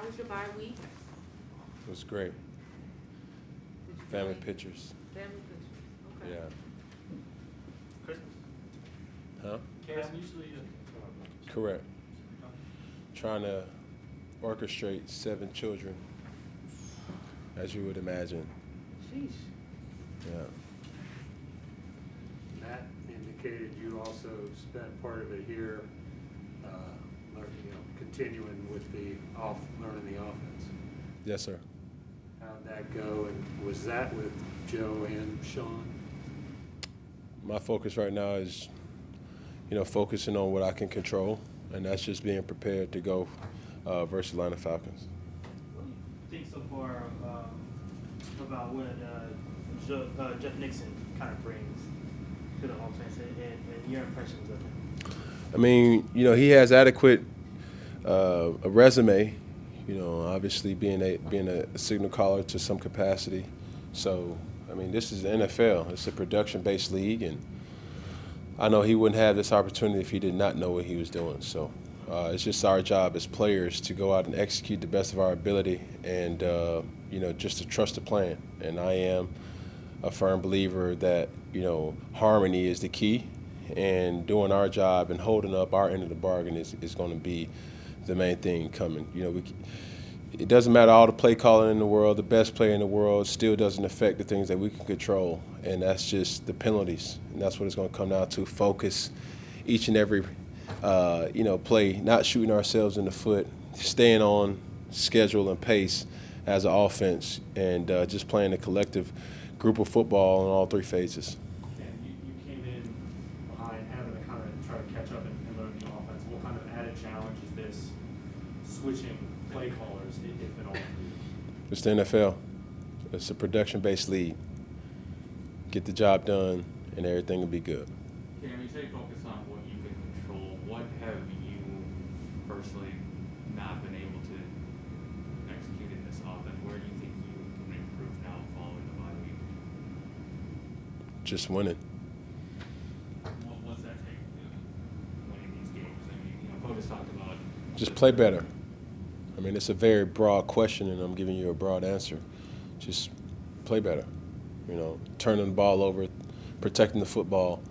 How was your bye week? It was great. Did you Family play? pictures. Family pictures. Okay. Yeah. Christmas. Huh? Cam usually. Correct. Trying to orchestrate 7 children, as you would imagine. Sheesh. Yeah. Matt indicated you also spent part of it here, continuing with learning the offense. Yes, sir. How'd that go, and was that with Joe and Sean? My focus right now is, focusing on what I can control, and that's just being prepared to go versus Atlanta Falcons. What do you think so far about what Jeff Nixon kind of brings to the offense and your impressions of him? I mean, he has adequate a resume. Obviously being a signal caller to some capacity. So, I mean, this is the NFL. It's a production-based league, and I know he wouldn't have this opportunity if he did not know what he was doing. So, it's just our job as players to go out and execute the best of our ability, and just to trust the plan. And I am a firm believer that harmony is the key, and doing our job and holding up our end of the bargain is going to be the main thing coming. It doesn't matter all the play calling in the world, the best player in the world still doesn't affect the things that we can control, and that's just the penalties. And that's what it's going to come down to: focus each and every play, not shooting ourselves in the foot, staying on schedule and pace as an offense, and just playing a collective group of football in all 3 phases. And you came in behind having to kind of try to catch up and learn the offense. What kind of added challenge is this switching play callers, if at all? It's the NFL. It's a production-based league. Get the job done, and everything will be good. Cam, you say focus on what you can control. What have you personally not been able to execute in this offense? Where do you think you can improve now following the bye week? Just winning. What's that take to winning these games? I mean, Coach talked about Just play better. I mean, it's a very broad question, and I'm giving you a broad answer. Just play better. Turning the ball over, protecting the football,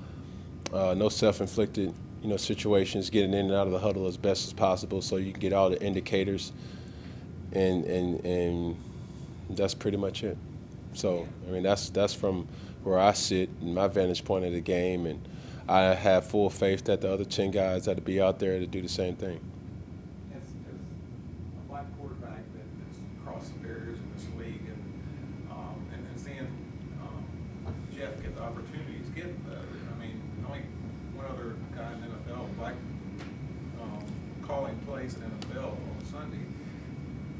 no self-inflicted, situations, getting in and out of the huddle as best as possible so you can get all the indicators, and that's pretty much it. So, I mean, that's from where I sit in my vantage point of the game, and I have full faith that the other 10 guys that will be out there to do the same thing. As a black quarterback that has crossed the barriers in this league, and seeing Jeff get the opportunities, I mean, only one other guy in the NFL, black, calling plays in the NFL on Sunday.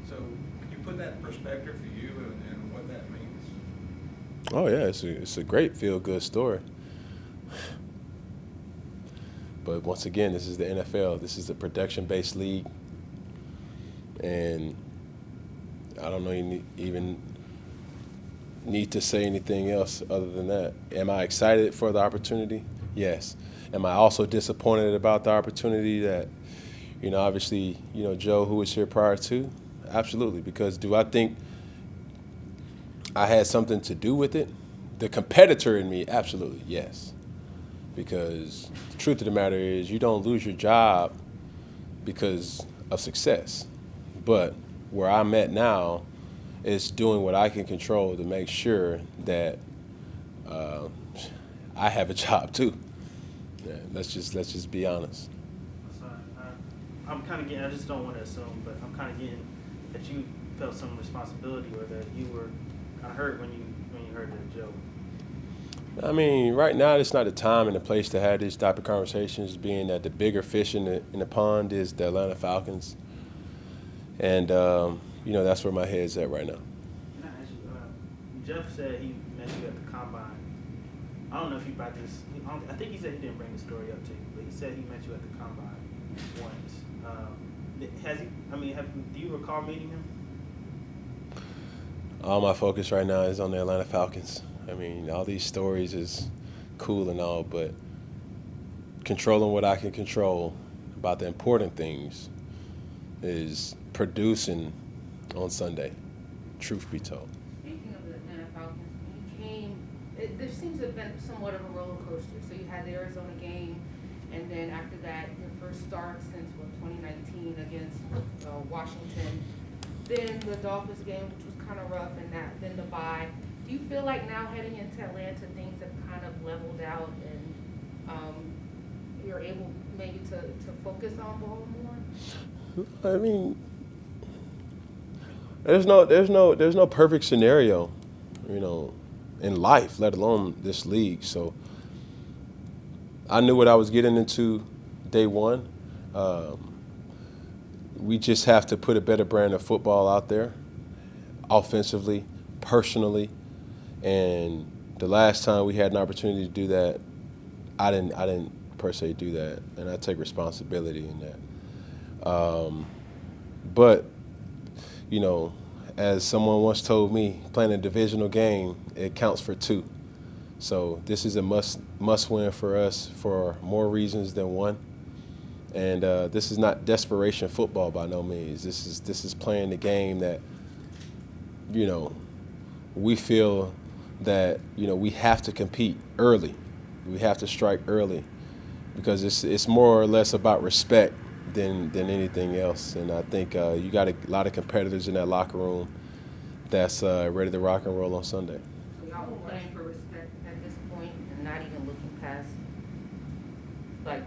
So, can you put that in perspective for you and what that means? Oh yeah, it's a great feel-good story. But once again, this is the NFL. This is a production-based league, and I don't know even need to say anything else other than that. Am I excited for the opportunity? Yes. Am I also disappointed about the opportunity that, obviously, Joe, who was here prior to? Absolutely, because do I think I had something to do with it? The competitor in me, absolutely, yes. Because the truth of the matter is you don't lose your job because of success. But where I'm at now is doing what I can control to make sure that I have a job too. Yeah, let's just be honest. So I'm kind of getting, I just don't want to assume, but I'm kind of getting that you felt some responsibility or that you were kind of hurt when you heard that Joe. I mean, right now it's not the time and the place to have these type of conversations, being that the bigger fish in the pond is the Atlanta Falcons. And, that's where my head's at right now. Can I ask you, Jeff said he met you at the Combine. I don't know if he brought this, I think he said he didn't bring the story up to you, but he said he met you at the Combine once. Do you recall meeting him? All my focus right now is on the Atlanta Falcons. I mean, all these stories is cool and all, but controlling what I can control about the important things is producing on Sunday, truth be told. Speaking of the Atlanta Falcons, there seems to have been somewhat of a roller coaster. So you had the Arizona game, and then after that, your first start since 2019 against Washington. Then the Dolphins game, which was kind of rough, and then the bye. Do you feel like now heading into Atlanta, things have kind of leveled out, and you're able maybe to focus on Baltimore? I mean, there's no perfect scenario, in life, let alone this league. So I knew what I was getting into day one. We just have to put a better brand of football out there, offensively, personally. And the last time we had an opportunity to do that, I didn't per se do that, and I take responsibility in that. But as someone once told me, playing a divisional game, it counts for two. So this is a must win for us for more reasons than one. And this is not desperation football by no means. This is playing the game that we feel that we have to compete early. We have to strike early because it's more or less about respect than anything else. And I think you got a lot of competitors in that locker room that's ready to rock and roll on Sunday. So y'all are playing for respect at this point, and not even looking past like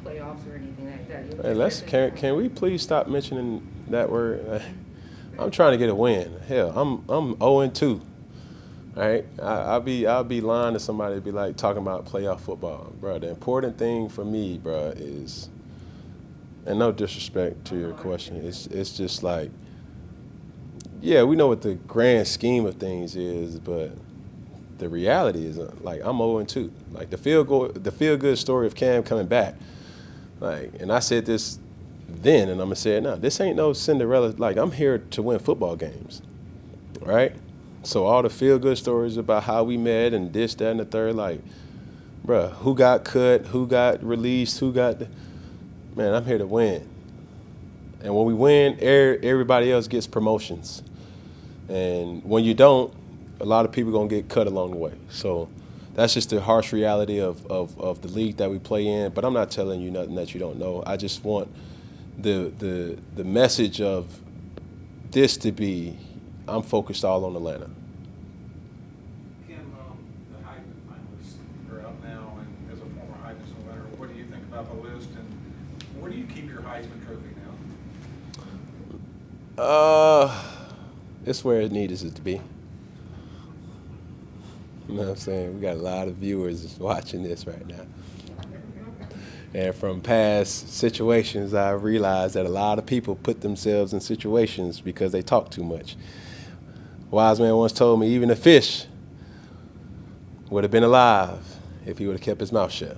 playoffs or anything like that. Hey, can we please stop mentioning that word? I'm trying to get a win. Hell, I'm 0-2. All right, I'll be lying to somebody to be like talking about playoff football, bro. The important thing for me, bro, is, and no disrespect to your question, it's just like, yeah, we know what the grand scheme of things is, but the reality is like I'm 0-2. Like the feel good story of Cam coming back, like, and I said this then, and I'm gonna say it now. This ain't no Cinderella. Like, I'm here to win football games, right? So all the feel-good stories about how we met and this, that, and the third, like, bruh, who got cut, who got released, man, I'm here to win. And when we win, everybody else gets promotions. And when you don't, a lot of people going to get cut along the way. So that's just the harsh reality of the league that we play in. But I'm not telling you nothing that you don't know. I just want the message of this to be, I'm focused all on Atlanta. Kim, the Heisman finalists are out now, and as a former Heisman winner, what do you think about the list, and where do you keep your Heisman trophy now? It's where it needs it to be. You know what I'm saying? We got a lot of viewers watching this right now. And from past situations, I realized that a lot of people put themselves in situations because they talk too much. Wise man once told me even a fish would have been alive if he would have kept his mouth shut.